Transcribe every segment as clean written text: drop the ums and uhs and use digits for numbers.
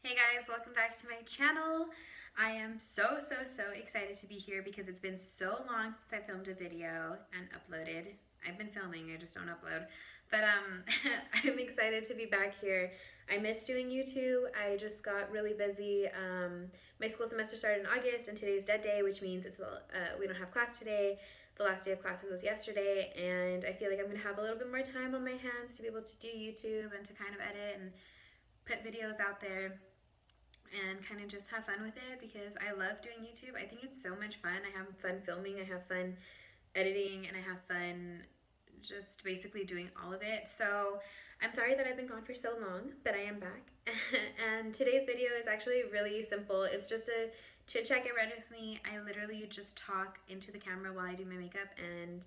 Hey guys, welcome back to my channel. I am so excited to be here because it's been so long since I filmed a video and uploaded. I've been filming, I just don't upload. But I'm excited to be back here. I miss doing YouTube. I just got really busy. My school semester started in August and today's dead day, which means we don't have class today. The last day of classes was yesterday, and I feel like I'm gonna have a little bit more time on my hands to be able to do YouTube and to kind of edit and put videos out there and kind of just have fun with it because I love doing YouTube. I think it's so much fun. I have fun filming, I have fun editing, and I have fun just basically doing all of it. So I'm sorry that I've been gone for so long, but I am back. And today's video is actually really simple. It's just a chit chat, get ready with me. I literally just talk into the camera while I do my makeup and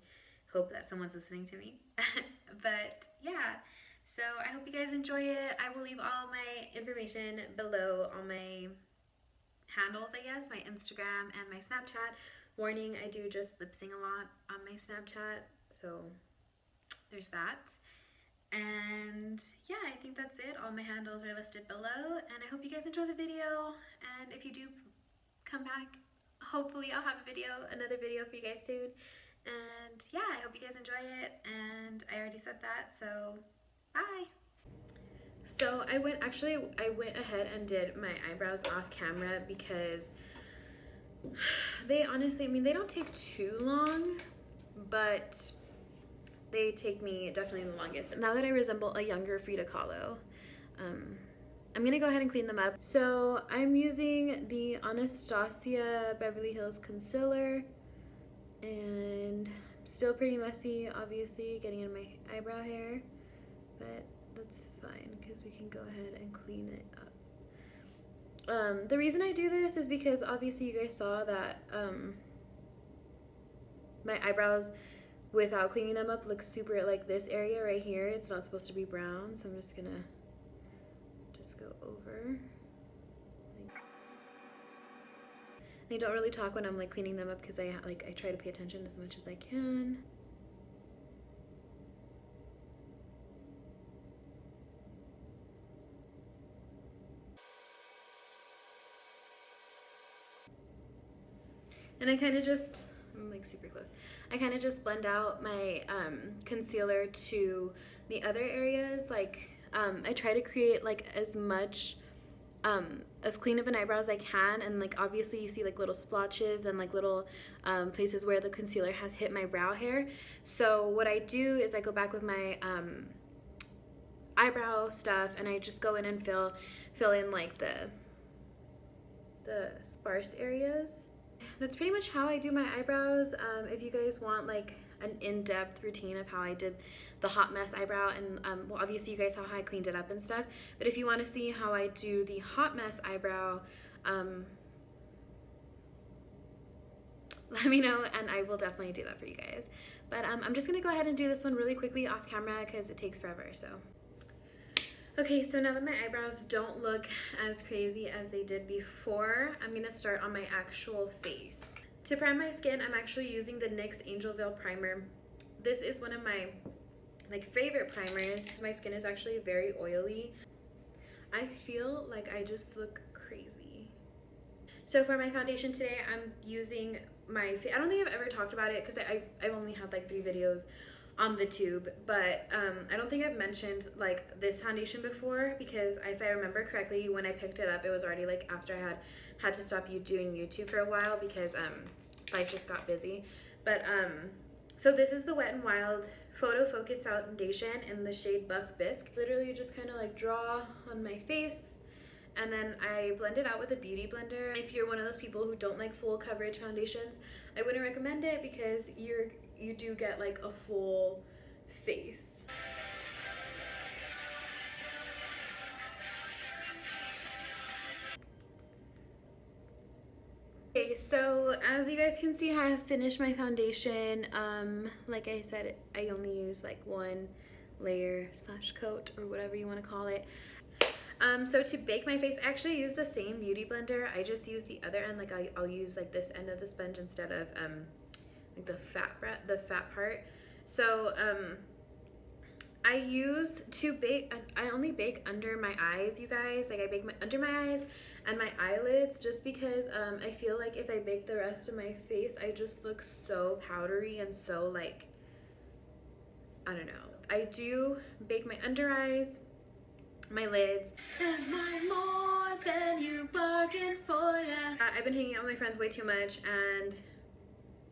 hope that someone's listening to me. But yeah, so I hope you guys enjoy it. I will leave all my information below, all my handles, I guess, my Instagram and my Snapchat. Warning, I do just lip sync a lot on my Snapchat, so there's that. And yeah, I think that's it. All my handles are listed below, and I hope you guys enjoy the video. And if you do come back, hopefully I'll have another video for you guys soon. And yeah, I hope you guys enjoy it. And I already said that, so bye. So I went ahead and did my eyebrows off camera because they honestly, I mean, they don't take too long, but they take me definitely the longest. Now that I resemble a younger Frida Kahlo, I'm gonna go ahead and clean them up. So I'm using the Anastasia Beverly Hills Concealer, and still pretty messy, obviously, getting in my eyebrow hair, but that's fine because we can go ahead and clean it up. The reason I do this is because obviously you guys saw that my eyebrows without cleaning them up look super, like this area right here, it's not supposed to be brown, so I'm just gonna go over. I don't really talk when I'm like cleaning them up because I try to pay attention as much as I can. And I kind of just, I'm like super close. I kind of just blend out my concealer to the other areas. Like I try to create like as clean of an eyebrow as I can, and like obviously you see like little splotches and like little places where the concealer has hit my brow hair. So what I do is I go back with my eyebrow stuff and I just go in and fill in like the sparse areas. That's pretty much how I do my eyebrows. If you guys want like an in-depth routine of how I did the hot mess eyebrow, and well, obviously you guys saw how I cleaned it up and stuff, but if you want to see how I do the hot mess eyebrow, let me know and I will definitely do that for you guys. But I'm just gonna go ahead and do this one really quickly off camera because it takes forever. So okay, so now that my eyebrows don't look as crazy as they did before, I'm gonna start on my actual face. To prime my skin, I'm actually using the NYX Angel Veil Primer. This is one of my like favorite primers. My skin is actually very oily. I feel like I just look crazy. So for my foundation today, I'm using I don't think I've ever talked about it because I've only had like 3 videos on the tube, but I don't think I've mentioned like this foundation before because if I remember correctly, when I picked it up, it was already like after I had to stop doing YouTube for a while because life just got busy. But so this is the Wet n Wild Photo Focus Foundation in the shade Buff Bisque. Literally just kind of like draw on my face and then I blend it out with a beauty blender. If you're one of those people who don't like full coverage foundations, I wouldn't recommend it because you do get like a full face. Okay, so as you guys can see, I have finished my foundation. Like I said, I only use like one layer slash coat or whatever you want to call it. So to bake my face, I actually use the same beauty blender. I just use the other end, like I'll use like this end of the sponge instead of like the fat part. So I use to bake, I only bake under my eyes, you guys. Like I bake under my eyes and my eyelids just because I feel like if I bake the rest of my face, I just look so powdery and so like, I don't know. I do bake my under eyes, my lids. Am I more than you bargained for? Yeah. I've been hanging out with my friends way too much, and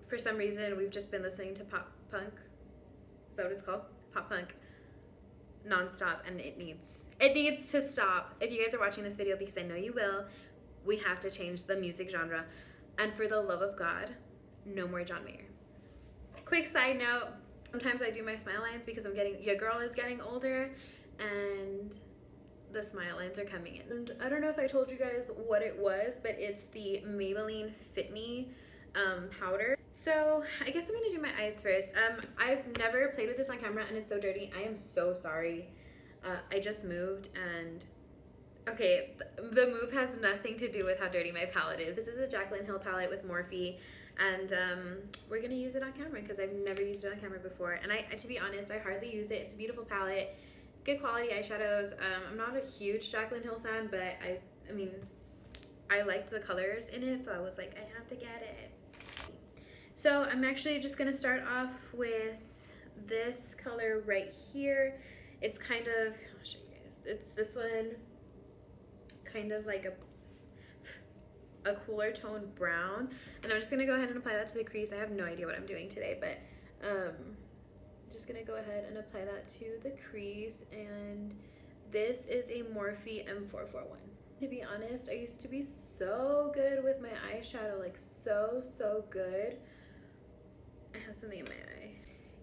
for some reason we've just been listening to pop punk. Is that what it's called? Pop punk. Non-stop, and it needs to stop. If you guys are watching this video, because I know you will, we have to change the music genre. And for the love of God, no more John Mayer. Quick side note, sometimes I do my smile lines because your girl is getting older and the smile lines are coming in. And I don't know if I told you guys what it was, but it's the Maybelline Fit Me powder. So I guess I'm gonna do my eyes first. I've never played with this on camera and it's so dirty. I am so sorry. I just moved and okay, the move has nothing to do with how dirty my palette is. This is a Jaclyn Hill palette with Morphe, and we're gonna use it on camera because I've never used it on camera before. And to be honest, I hardly use it. It's a beautiful palette, good quality eyeshadows. I'm not a huge Jaclyn Hill fan, but I mean, I liked the colors in it, so I was like, I have to get it. So I'm actually just gonna start off with this color right here. It's kind of, I'll show you guys. It's this one, kind of like a cooler tone brown. And I'm just gonna go ahead and apply that to the crease. I have no idea what I'm doing today, but just gonna go ahead and apply that to the crease. And this is a Morphe M441. To be honest, I used to be so good with my eyeshadow, like so good. I have something in my eye.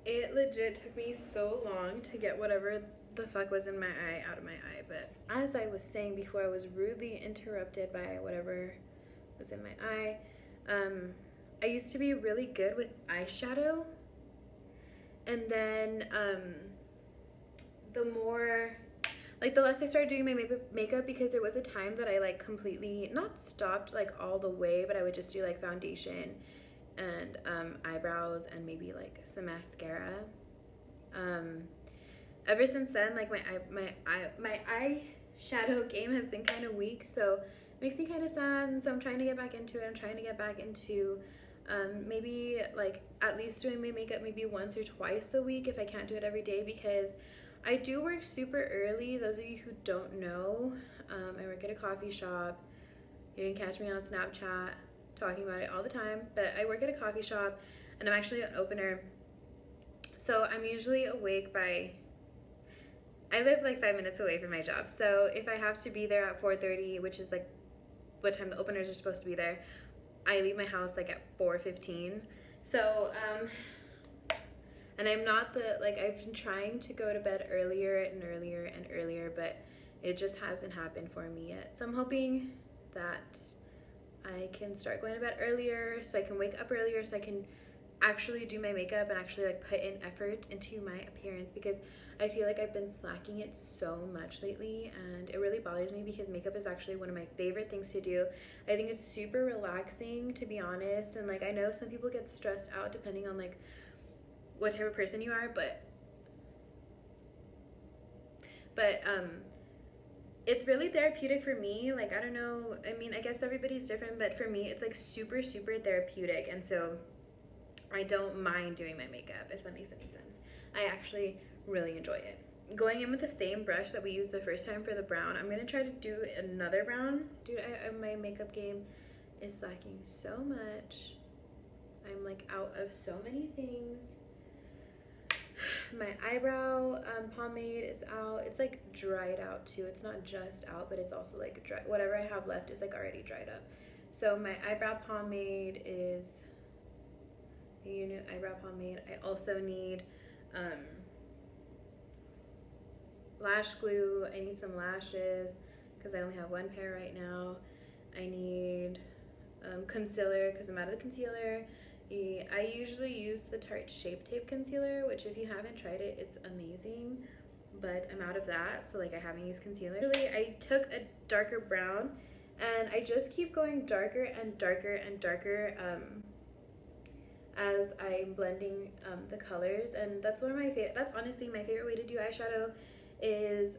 It legit took me so long to get whatever the fuck was in my eye out of my eye, but as I was saying before, I was rudely interrupted by whatever was in my eye. I used to be really good with eyeshadow, and then the less I started doing my makeup, because there was a time that I like completely, not stopped like all the way, but I would just do like foundation and eyebrows and maybe like some mascara. Ever since then, like my eyeshadow game has been kind of weak, so it makes me kind of sad. And so I'm trying to get back into it. I'm trying to get back into maybe like at least doing my makeup maybe once or twice a week if I can't do it every day, because I do work super early. Those of you who don't know, I work at a coffee shop. You can catch me on Snapchat talking about it all the time, but I work at a coffee shop and I'm actually an opener. So I'm usually awake by, I live like 5 minutes away from my job. So if I have to be there at 4:30, which is like what time the openers are supposed to be there, I leave my house like at 4:15. So, and I'm not I've been trying to go to bed earlier and earlier and earlier, but it just hasn't happened for me yet. So I'm hoping that I can start going to bed earlier so I can wake up earlier so I can actually do my makeup and actually like put in effort into my appearance, because I feel like I've been slacking it so much lately, and it really bothers me because makeup is actually one of my favorite things to do. I think it's super relaxing, to be honest, and like I know some people get stressed out depending on like what type of person you are, but it's really therapeutic for me. Like, I don't know, I mean, I guess everybody's different, but for me it's like super therapeutic, and so I don't mind doing my makeup, if that makes any sense. I actually really enjoy it. Going in with the same brush that we used the first time for the brown, I'm gonna try to do another brown. Dude, my makeup game is slacking so much. I'm like out of so many things. My eyebrow pomade is out. It's like dried out too. It's not just out, but it's also like dry. Whatever I have left is like already dried up. So my eyebrow pomade is a new eyebrow pomade. I also need lash glue. I need some lashes because I only have one pair right now. I need concealer because I'm out of the concealer. I usually use the Tarte Shape Tape concealer, which if you haven't tried it, it's amazing, but I'm out of that, so like I haven't used concealer. Really, I took a darker brown and I just keep going darker and darker and darker as I'm blending the colors. And that's one of my favorite, that's honestly my favorite way to do eyeshadow, is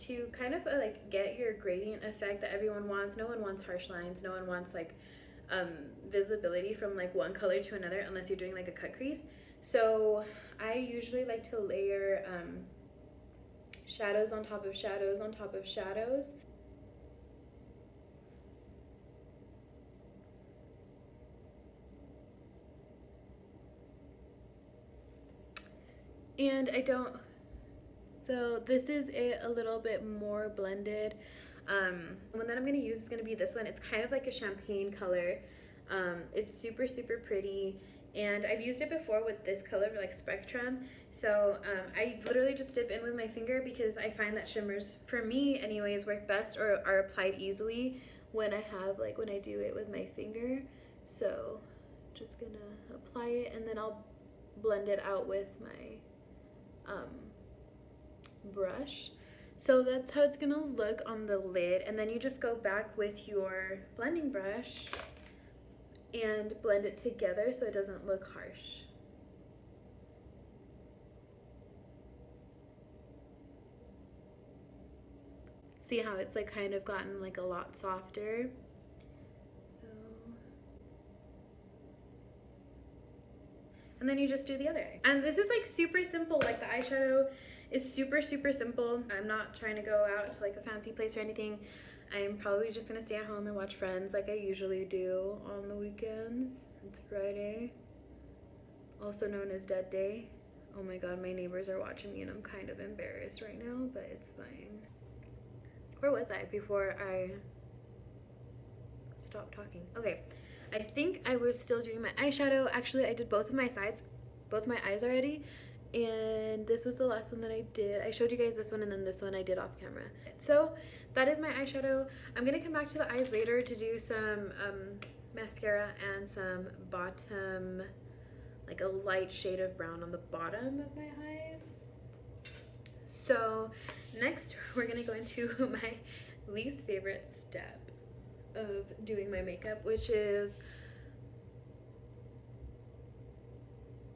to kind of like get your gradient effect that everyone wants. No one wants harsh lines, no one wants like visibility from like one color to another unless you're doing like a cut crease. So I usually like to layer shadows on top of shadows on top of shadows. And I don't, so this is it a little bit more blended. One that I'm going to use is going to be this one. It's kind of like a champagne color. It's super, super pretty. And I've used it before with this color, like Spectrum. So I literally just dip in with my finger because I find that shimmers, for me anyways, work best or are applied easily when I have, like when I do it with my finger. So just gonna apply it and then I'll blend it out with my brush. So that's how it's gonna look on the lid, and then you just go back with your blending brush and blend it together so it doesn't look harsh. See how it's like kind of gotten like a lot softer. So, and then you just do the other eye. And this is like super simple, like the eyeshadow is super, super simple. I'm not trying to go out to like a fancy place or anything. I'm probably just gonna stay at home and watch Friends like I usually do on the weekends. It's Friday, also known as Dead Day. Oh my god, my neighbors are watching me and I'm kind of embarrassed right now, but it's fine. Where was I before I stopped talking? Okay, I think I was still doing my eyeshadow. Actually, I did both of my sides, both my eyes already. And this was the last one that I did. I showed you guys this one and then this one I did off camera. So that is my eyeshadow. I'm gonna come back to the eyes later to do some mascara and some bottom, like a light shade of brown on the bottom of my eyes. So next we're gonna go into my least favorite step of doing my makeup, which is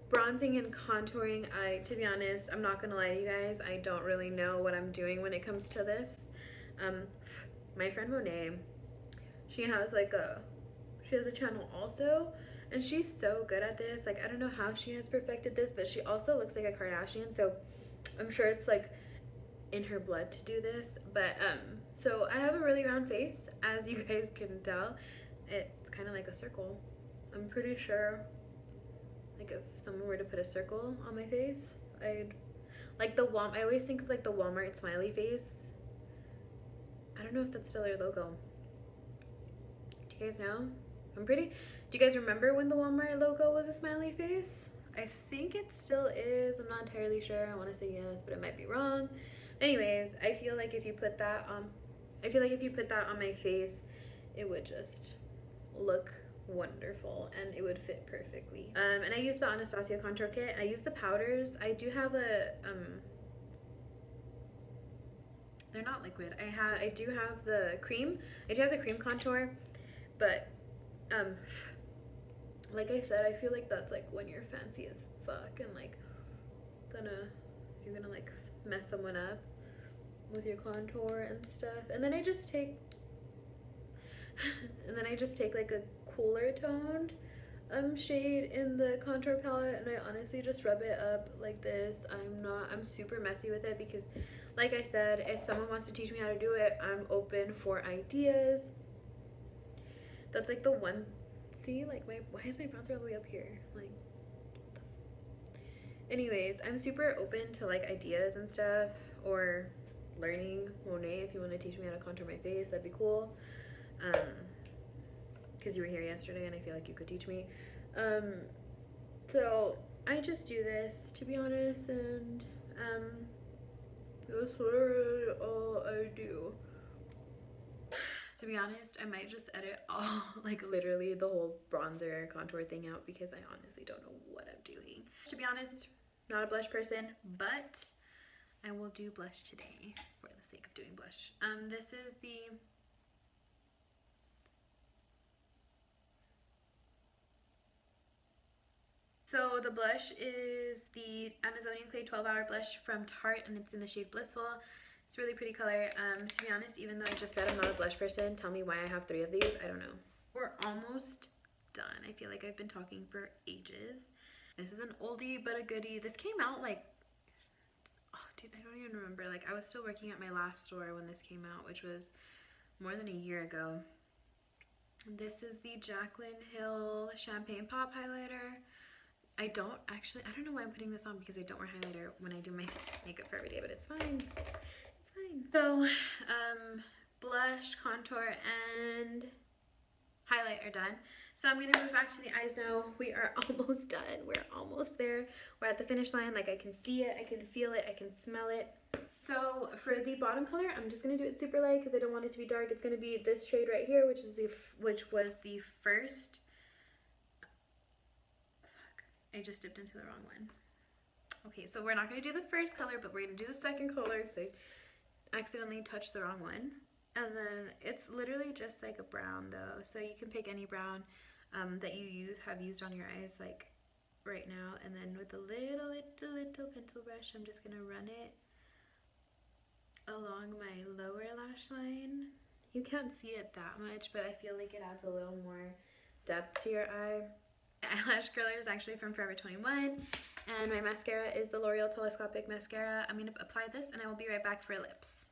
bronzing and contouring. To be honest, I'm not gonna lie to you guys, I don't really know what I'm doing when it comes to this. My friend Monet, she has a channel also, and she's so good at this. Like, I don't know how she has perfected this, but she also looks like a Kardashian, so I'm sure it's like in her blood to do this. But so I have a really round face, as you guys can tell. It's kind of like a circle. I'm pretty sure, like, if someone were to put a circle on my face, I'd like I always think of like the Walmart smiley face. I don't know if that's still their logo. Do you guys know? Do you guys remember when the Walmart logo was a smiley face? I think it still is. I'm not entirely sure. I want to say yes, but it might be wrong. Anyways, I feel like if you put that on my face, it would just look wonderful and it would fit perfectly. And I use the Anastasia contour kit. I use the powders. I do have a they're not liquid. I do have the cream. I do have the cream contour, but like I said, I feel like that's like when you're fancy as fuck and like you're gonna like mess someone up with your contour and stuff. And then I just take like a cooler toned shade in the contour palette, and I honestly just rub it up like this. I'm super messy with it because, like I said, if someone wants to teach me how to do it, I'm open for ideas. That's like the one, see, like why is my bronzer all the way up here? Like, anyways, I'm super open to like ideas and stuff, or learning. Monet, if you want to teach me how to contour my face, that'd be cool. Because you were here yesterday and I feel like you could teach me. So I just do this, to be honest, and that's literally all I do. To be honest, I might just edit all, like literally the whole bronzer contour thing out because I honestly don't know what I'm doing. To be honest, not a blush person, but I will do blush today for the sake of doing blush. This is the So the blush is the Amazonian Clay 12-Hour Blush from Tarte, and it's in the shade Blissful. It's a really pretty color. To be honest, even though I just said I'm not a blush person, tell me why I have 3 of these. I don't know. We're almost done. I feel like I've been talking for ages. This is an oldie but a goodie. This came out like, oh dude, I don't even remember. Like, I was still working at my last store when this came out, which was more than a year ago. This is the Jaclyn Hill Champagne Pop Highlighter. I don't know why I'm putting this on because I don't wear highlighter when I do my makeup for every day, but it's fine. It's fine. So, blush, contour, and highlight are done. So I'm going to move back to the eyes now. We are almost done. We're almost there. We're at the finish line. Like, I can see it, I can feel it, I can smell it. So for the bottom color, I'm just going to do it super light because I don't want it to be dark. It's going to be this shade right here, which was the first. I just dipped into the wrong one. Okay, so we're not going to do the first color, but we're going to do the second color because I accidentally touched the wrong one. And then it's literally just like a brown though, so you can pick any brown that you have used on your eyes like right now. And then with a little pencil brush, I'm just going to run it along my lower lash line. You can't see it that much, but I feel like it adds a little more depth to your eye. Eyelash curler is actually from Forever 21, and my mascara is the L'Oreal Telescopic Mascara. I'm going to apply this and I will be right back for lips.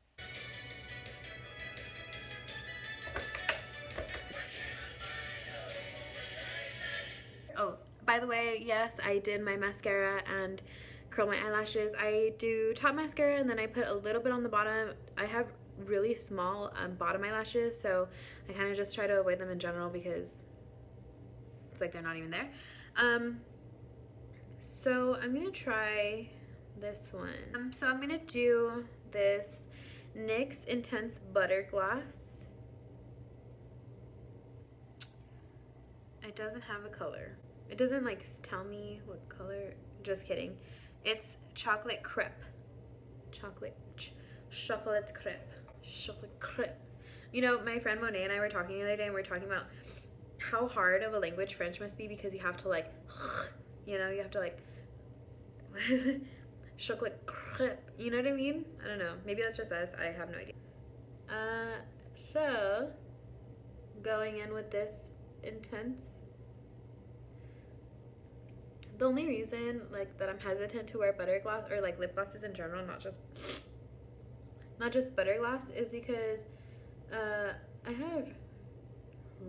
Oh, by the way, yes, I did my mascara and curl my eyelashes. I do top mascara and then I put a little bit on the bottom. I have really small bottom eyelashes, so I kind of just try to avoid them in general because it's like they're not even there. So I'm gonna try this one. So I'm gonna do this NYX Intense Butter Glass. It doesn't have a color. It doesn't like tell me what color. Just kidding. It's chocolate crepe. Chocolate crepe. Chocolate crepe. You know, my friend Monet and I were talking the other day, and we were talking about how hard of a language French must be because you have to like, you know, you have to like, what is it? Chocolate crepe. You know what I mean? I don't know. Maybe that's just us. I have no idea. So going in with this intense. The only reason like that I'm hesitant to wear butter gloss or like lip glosses in general, not just butter gloss, is because I have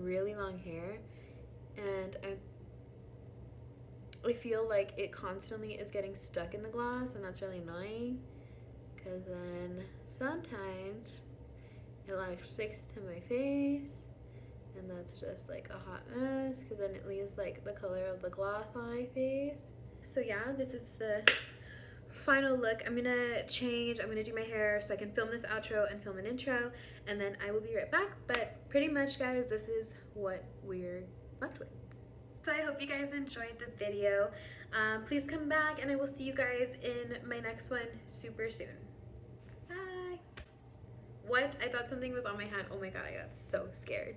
really long hair and I feel like it constantly is getting stuck in the gloss, and that's really annoying because then sometimes it like sticks to my face, and that's just like a hot mess because then it leaves like the color of the gloss on my face. So yeah, this is the final look. I'm gonna change, I'm gonna do my hair so I can film this outro and film an intro, and then I will be right back. But pretty much guys, this is what we're left with. So I hope you guys enjoyed the video. Please come back and I will see you guys in my next one super soon. Bye. What? I thought something was on my hand. Oh my god, I got so scared.